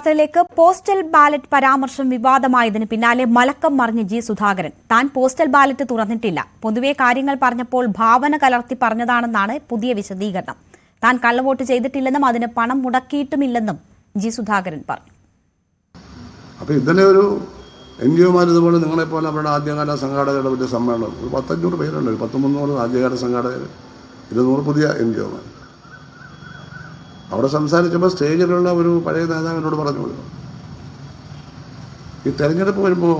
വാർത്തയിലേക്ക്. Postal ballot പരാമർശം വിവാദമായതിന് പിന്നാലെ മലക്കം മറിഞ്ഞ് ജി സുധാകരൻ. താൻ പോസ്റ്റൽ ബാലറ്റ് തുറന്നിട്ടില്ല, പൊതുവെ കാര്യങ്ങൾ പറഞ്ഞപ്പോൾ ഭാവന കലർത്തി പറഞ്ഞതാണെന്നാണ് പുതിയ വിശദീകരണം. താൻ കള്ളവോട്ട് ചെയ്തിട്ടില്ലെന്നും അതിന് പണം മുടക്കിയിട്ടുമില്ലെന്നും ജി സുധാകരൻ പറഞ്ഞു. അപ്പോൾ ഇന്നലെ ഒരു NGO-മാർ ഇതുപോലെ നിങ്ങളെപ്പോലെ അവരുടെ ആദ്യകാല സംഘാടകരുടെ വലിയ സമ്മേളനം 100-500 പേരുണ്ട്, 100-300 ആദ്യകാല സംഘാടകർ, 200 പുതിയ NGO-മാർ. അവിടെ സംസാരിച്ചപ്പോൾ സ്റ്റേജിലുള്ള ഒരു പഴയ നേതാവിനോട് പറഞ്ഞു, ഈ തെരഞ്ഞെടുപ്പ് വരുമ്പോൾ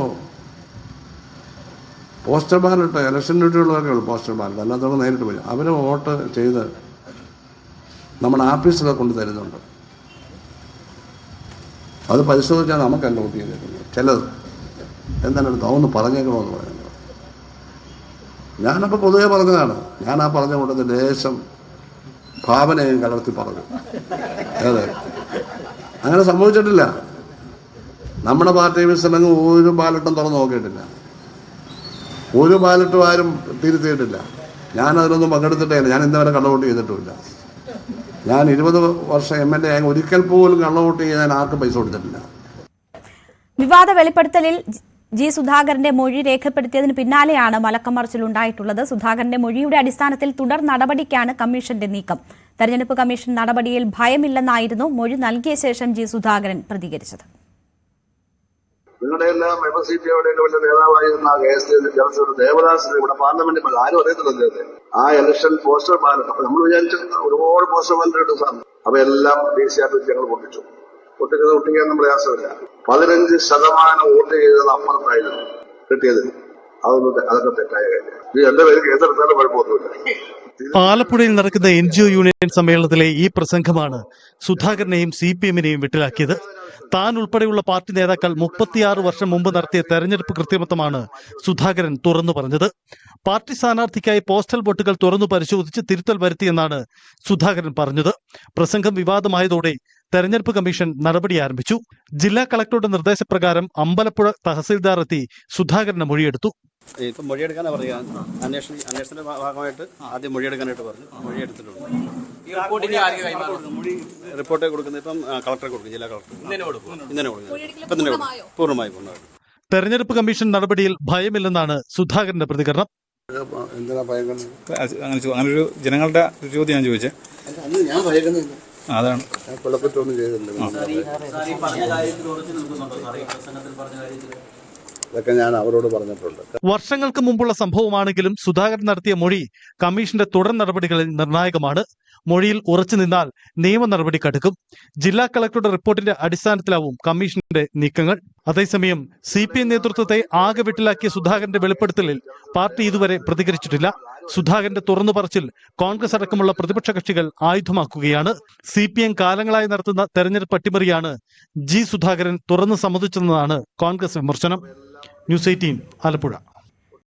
പോസ്റ്റൽ ബാലറ്റ് ഇലക്ഷൻ ഡ്യൂട്ടിയുള്ളവരൊക്കെ ഉള്ളൂ പോസ്റ്റൽ ബാലറ്റ്, അല്ലാത്തവർക്ക് നേരിട്ട് പോയി അവർ വോട്ട് ചെയ്ത് നമ്മുടെ ആഫീസിലൊക്കെ കൊണ്ട് തരുന്നുണ്ട്. അത് പരിശോധിച്ചാൽ നമുക്കല്ല വോട്ട് ചെയ്തിരിക്കുന്നത്. ചിലത് എന്താണ് ഒന്ന് പറഞ്ഞേക്കണമെന്ന് പറയുന്നത്. ഞാനപ്പോൾ പൊതുവെ പറഞ്ഞതാണ്. ഞാൻ ആ പറഞ്ഞ കൂട്ടത്തിൽ ലേശം ഭാവനയും കലർത്തി പറഞ്ഞു. അതെ, അങ്ങനെ സംഭവിച്ചിട്ടില്ല. നമ്മുടെ പാർട്ടി വിസലങ്ങ് ഒരു ബാലറ്റും തുറന്ന് നോക്കിയിട്ടില്ല, ഒരു ബാലറ്റും ആരും തിരുത്തിയിട്ടില്ല. ഞാനതിലൊന്നും പങ്കെടുത്തിട്ടില്ല. ഞാൻ ഇന്നവരെ കള്ളവോട്ട് ചെയ്തിട്ടുമില്ല. ഞാൻ 20 വർഷം MLA ആയി ഒരിക്കൽ പോലും കള്ളവോട്ട് ചെയ്യാൻ ആർക്കും പൈസ കൊടുത്തിട്ടില്ല. വിവാദ വെളിപ്പെടുത്തലിൽ ജി സുധാകരന്റെ മൊഴി രേഖപ്പെടുത്തിയതിന് പിന്നാലെയാണ് മലക്കം മറിച്ചിൽ ഉണ്ടായിട്ടുള്ളത്. സുധാകരന്റെ മൊഴിയുടെ അടിസ്ഥാനത്തിൽ തുടർ നടപടിക്കാണ് കമ്മീഷന്റെ നീക്കം. തെരഞ്ഞെടുപ്പ് കമ്മീഷൻ നടപടിയിൽ ഭയമില്ലെന്നായിരുന്നു മൊഴി നൽകിയ ശേഷം ജി സുധാകരൻ പ്രതികരിച്ചത്. നിങ്ങളുടെ എല്ലാം MSCPയുടെ വലിയ നേതാവായിരുന്ന ദേവദാസിനെ ഇവിടെ പാർലമെന്റിൽ ആരും അറിയത്തില്ല. ആ ഇലക്ഷൻ പോസ്റ്റർ ബാലറ്റ് അപ്പൊ നമ്മൾ വിചാരിച്ചിരുന്ന ഒരുപാട് പോസ്റ്റർ ബാലറ്റ് കിട്ടും സാറിന്. അപ്പൊ എല്ലാം DC ഞങ്ങൾ ഒട്ടിക്കാൻ പ്രയാസമില്ല. 15% വോട്ട് ചെയ്തത് അപ്പുറത്തായിരുന്നു കിട്ടിയത്. അതൊക്കെ തെറ്റായ കാര്യം. എന്റെ പേര് ഏതെടുത്താലും കുഴപ്പമൊന്നുമില്ല. ആലപ്പുഴയിൽ നടക്കുന്ന NGO യൂണിയൻ സമ്മേളനത്തിലെ ഈ പ്രസംഗമാണ് സുധാകരനെയും CPM-നെയും വിട്ടിലാക്കിയത്. താൻ ഉൾപ്പെടെയുള്ള പാർട്ടി നേതാക്കൾ 36 വർഷം മുമ്പ് നടത്തിയ തെരഞ്ഞെടുപ്പ് കൃത്രിമത്വമാണ് സുധാകരൻ തുറന്നു പറഞ്ഞത്. പാർട്ടി സ്ഥാനാർത്ഥിക്കായി പോസ്റ്റൽ വോട്ടുകൾ തുറന്നു പരിശോധിച്ച് തിരുത്തൽ വരുത്തിയെന്നാണ് സുധാകരൻ പറഞ്ഞത്. പ്രസംഗം വിവാദമായതോടെ തെരഞ്ഞെടുപ്പ് കമ്മീഷൻ നടപടി ആരംഭിച്ചു. ജില്ലാ കളക്ടറുടെ നിർദ്ദേശപ്രകാരം അമ്പലപ്പുഴ തഹസിൽദാർ എത്തി സുധാകരന് മൊഴിയെടുത്തു. ഇപ്പം മൊഴിയെടുക്കാനാണ് പറയുക. അന്വേഷണത്തിന്റെ ഭാഗമായിട്ട് ആദ്യം മൊഴിയെടുക്കാനായിട്ട് പറഞ്ഞു. മൊഴിയെടുത്തിട്ടുണ്ട്. റിപ്പോർട്ട് കൊടുക്കുന്നത് ഇപ്പം കളക്ടറെ കൊടുക്കും. ജില്ലാ കളക്ടർ ഇന്നലെ കൊടുക്കും. ഇപ്പം തന്നെ പൂർണ്ണമായി. തെരഞ്ഞെടുപ്പ് കമ്മീഷൻ നടപടിയിൽ ഭയമില്ലെന്നാണ് സുധാകരന്റെ പ്രതികരണം. എന്തിനാ ഭയങ്കര അങ്ങനൊരു ജനങ്ങളുടെ ചോദ്യം ഞാൻ ചോദിച്ചേ. ഞാൻ ഭയക്കുന്നില്ല. അതാണ് കൊല്ലപ്പെട്ടൊന്നും ചെയ്തില്ല. ഇതൊക്കെ ഞാൻ അവരോട് പറഞ്ഞിട്ടുണ്ട്. വർഷങ്ങൾക്ക് മുമ്പുള്ള സംഭവമാണെങ്കിലും സുധാകരൻ നടത്തിയ മൊഴി കമ്മീഷന്റെ തുടർ നടപടികളിൽ നിർണായകമാണ്. മൊഴിയിൽ ഉറച്ചു നിന്നാൽ നിയമ നടപടി കടുക്കും. ജില്ലാ കളക്ടറുടെ റിപ്പോർട്ടിന്റെ അടിസ്ഥാനത്തിലാവും കമ്മീഷന്റെ നീക്കങ്ങൾ. അതേസമയം CPM നേതൃത്വത്തെ ആകെ വിട്ടിലാക്കിയ സുധാകരന്റെ വെളിപ്പെടുത്തലിൽ പാർട്ടി ഇതുവരെ പ്രതികരിച്ചിട്ടില്ല. സുധാകരന്റെ തുറന്നു പറച്ചിൽ കോൺഗ്രസ് അടക്കമുള്ള പ്രതിപക്ഷ കക്ഷികൾ ആയുധമാക്കുകയാണ്. CPM കാലങ്ങളായി നടത്തുന്ന തെരഞ്ഞെടുപ്പ് അട്ടിമറിയാണ് ജി സുധാകരൻ തുറന്നു സമ്മതിച്ചതെന്നാണ് കോൺഗ്രസ് വിമർശനം. ന്യൂസ് 18 ആലപ്പുഴ.